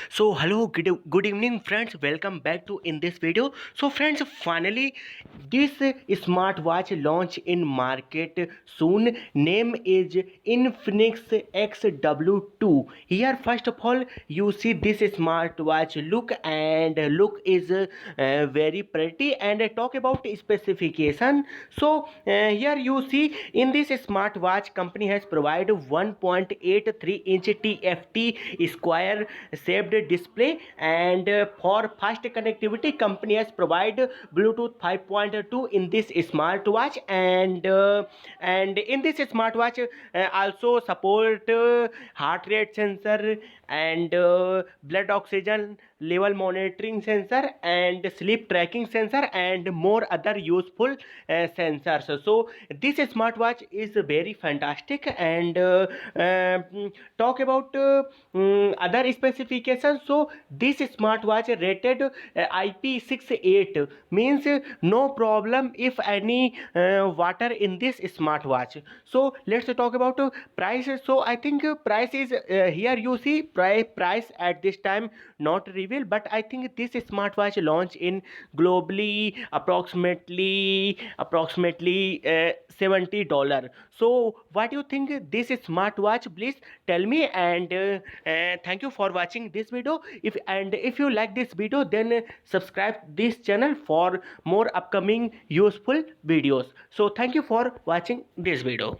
So hello, good evening friends, welcome back to in this video. So friends, finally this smartwatch launch in market soon. Name is Infinix XW1. Here first of all you see this smartwatch look is very pretty, and I talk about specification. So here you see in this smartwatch company has provided 1.83-inch TFT square shaped display, and for fast connectivity company has provided Bluetooth 5.2 in this smartwatch, and in this smartwatch also support heart rate sensor and blood oxygen level monitoring sensor and sleep tracking sensor and more other useful sensors. So this smartwatch is very fantastic, and talk about other specifications. So this smartwatch rated IP68, means no problem if any water in this smartwatch. So let's talk about price. So I think price is here you see price at this time not revealed, but I think this smartwatch launch in globally approximately $70. So what do you think this smartwatch? Please tell me, and thank you for watching this video. If you like this video, then subscribe this channel for more upcoming useful videos. So thank you for watching this video.